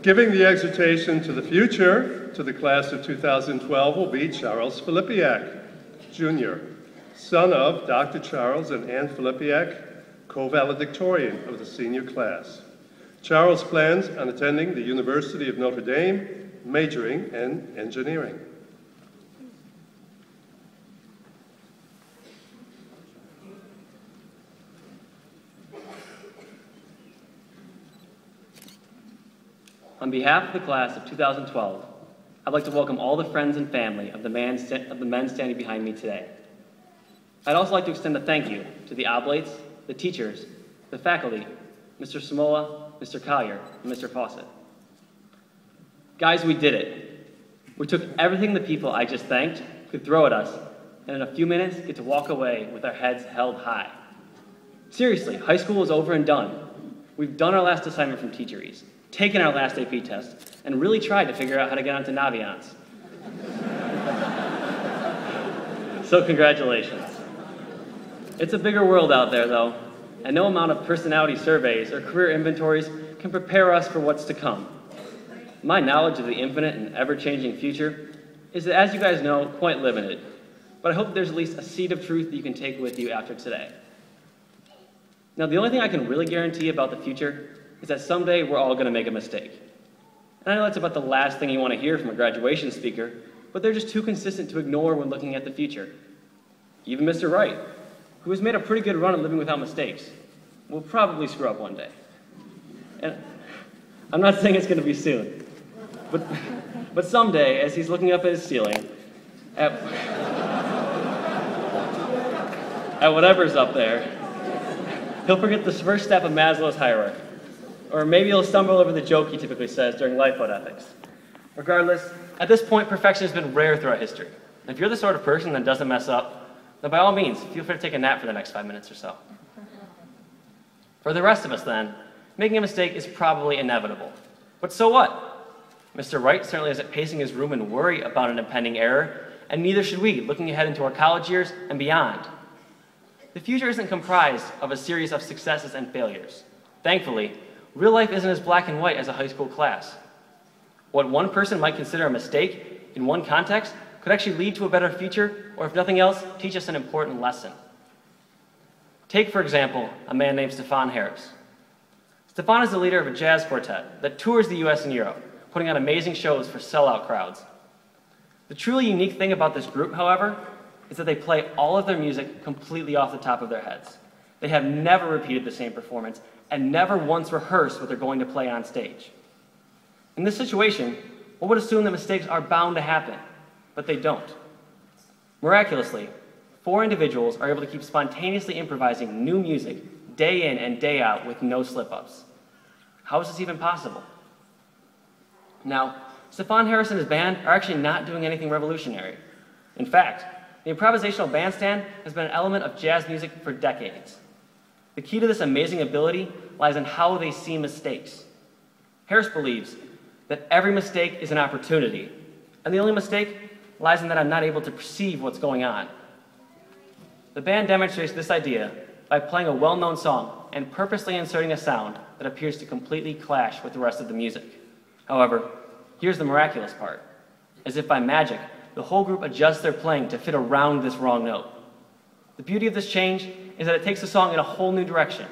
Giving the exhortation to the future to the class of 2012 will be Charles Filipiak, Jr., son of Dr. Charles and Ann Filipiak, co-valedictorian of the senior class. Charles plans on attending the University of Notre Dame, majoring in engineering. On behalf of the class of 2012, I'd like to welcome all the friends and family of the men standing behind me today. I'd also like to extend a thank you to the oblates, the teachers, the faculty, Mr. Samoa, Mr. Collier, and Mr. Fawcett. Guys, we did it. We took everything the people I just thanked could throw at us, and in a few minutes get to walk away with our heads held high. Seriously, high school is over and done. We've done our last assignment from Teacheries, taken our last AP test, and really tried to figure out how to get onto Naviance. So congratulations. It's a bigger world out there, though, and no amount of personality surveys or career inventories can prepare us for what's to come. My knowledge of the infinite and ever-changing future is, that, as you guys know, quite limited, but I hope there's at least a seed of truth that you can take with you after today. Now, the only thing I can really guarantee about the future is that someday we're all going to make a mistake. And I know that's about the last thing you want to hear from a graduation speaker, but they're just too consistent to ignore when looking at the future. Even Mr. Wright, who has made a pretty good run at living without mistakes, will probably screw up one day. And I'm not saying it's going to be soon, but someday, as he's looking up at his ceiling, at whatever's up there, he'll forget the first step of Maslow's hierarchy. Or maybe he'll stumble over the joke he typically says during lifeboat ethics. Regardless, at this point, perfection has been rare throughout history. And if you're the sort of person that doesn't mess up, then by all means, feel free to take a nap for the next 5 minutes or so. For the rest of us, then, making a mistake is probably inevitable. But so what? Mr. Wright certainly isn't pacing his room in worry about an impending error, and neither should we, looking ahead into our college years and beyond. The future isn't comprised of a series of successes and failures. Thankfully, real life isn't as black and white as a high school class. What one person might consider a mistake in one context could actually lead to a better future, or if nothing else, teach us an important lesson. Take, for example, a man named Stefan Harris. Stefan is the leader of a jazz quartet that tours the US and Europe, putting on amazing shows for sellout crowds. The truly unique thing about this group, however, is that they play all of their music completely off the top of their heads. They have never repeated the same performance and never once rehearsed what they're going to play on stage. In this situation, one would assume that mistakes are bound to happen, but they don't. Miraculously, 4 individuals are able to keep spontaneously improvising new music day in and day out with no slip-ups. How is this even possible? Now, Stefan Harris and his band are actually not doing anything revolutionary. In fact, the improvisational bandstand has been an element of jazz music for decades. The key to this amazing ability lies in how they see mistakes. Harris believes that every mistake is an opportunity, and the only mistake lies in that I'm not able to perceive what's going on. The band demonstrates this idea by playing a well-known song and purposely inserting a sound that appears to completely clash with the rest of the music. However, here's the miraculous part. As if by magic, the whole group adjusts their playing to fit around this wrong note. The beauty of this change is that it takes the song in a whole new direction,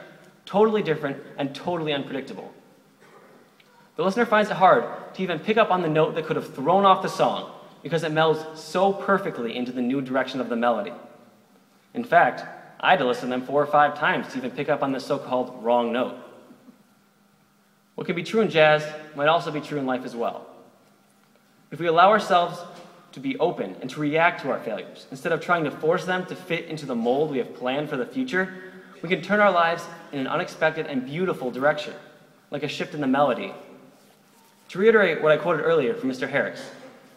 totally different and totally unpredictable. The listener finds it hard to even pick up on the note that could have thrown off the song because it melds so perfectly into the new direction of the melody. In fact, I had to listen to them 4 or 5 times to even pick up on this so-called wrong note. What can be true in jazz might also be true in life as well. If we allow ourselves to be open and to react to our failures, instead of trying to force them to fit into the mold we have planned for the future, we can turn our lives in an unexpected and beautiful direction, like a shift in the melody. To reiterate what I quoted earlier from Mr. Harris,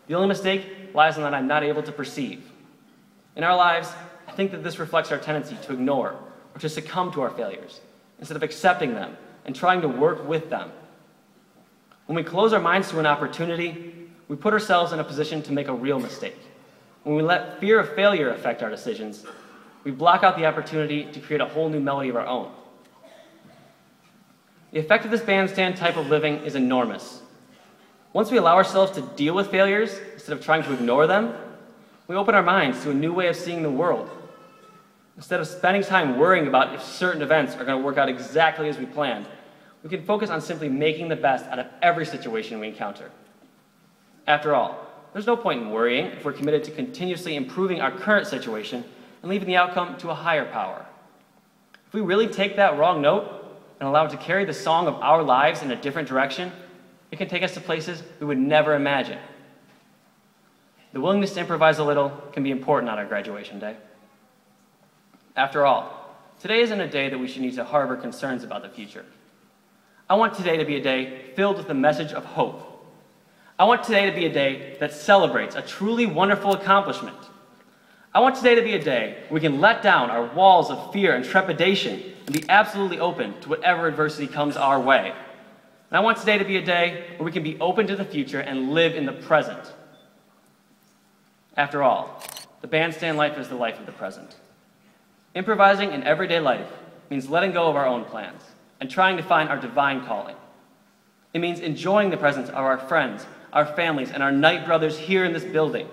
the only mistake lies in that I'm not able to perceive. In our lives, I think that this reflects our tendency to ignore or to succumb to our failures, instead of accepting them and trying to work with them. When we close our minds to an opportunity, we put ourselves in a position to make a real mistake. When we let fear of failure affect our decisions, we block out the opportunity to create a whole new melody of our own. The effect of this bandstand type of living is enormous. Once we allow ourselves to deal with failures instead of trying to ignore them, we open our minds to a new way of seeing the world. Instead of spending time worrying about if certain events are going to work out exactly as we planned, we can focus on simply making the best out of every situation we encounter. After all, there's no point in worrying if we're committed to continuously improving our current situation and leaving the outcome to a higher power. If we really take that wrong note and allow it to carry the song of our lives in a different direction, it can take us to places we would never imagine. The willingness to improvise a little can be important on our graduation day. After all, today isn't a day that we should need to harbor concerns about the future. I want today to be a day filled with the message of hope. I want today to be a day that celebrates a truly wonderful accomplishment. I want today to be a day where we can let down our walls of fear and trepidation and be absolutely open to whatever adversity comes our way. And I want today to be a day where we can be open to the future and live in the present. After all, the bandstand life is the life of the present. Improvising in everyday life means letting go of our own plans and trying to find our divine calling. It means enjoying the presence of our friends, our families, and our night brothers here in this building.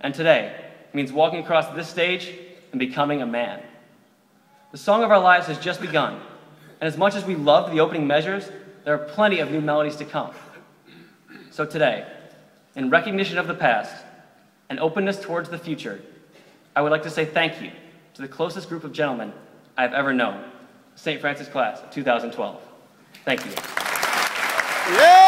And today, it means walking across this stage and becoming a man. The song of our lives has just begun, and as much as we loved the opening measures, there are plenty of new melodies to come. So today, in recognition of the past and openness towards the future, I would like to say thank you to the closest group of gentlemen I've ever known, St. Francis class of 2012. Thank you. Yeah!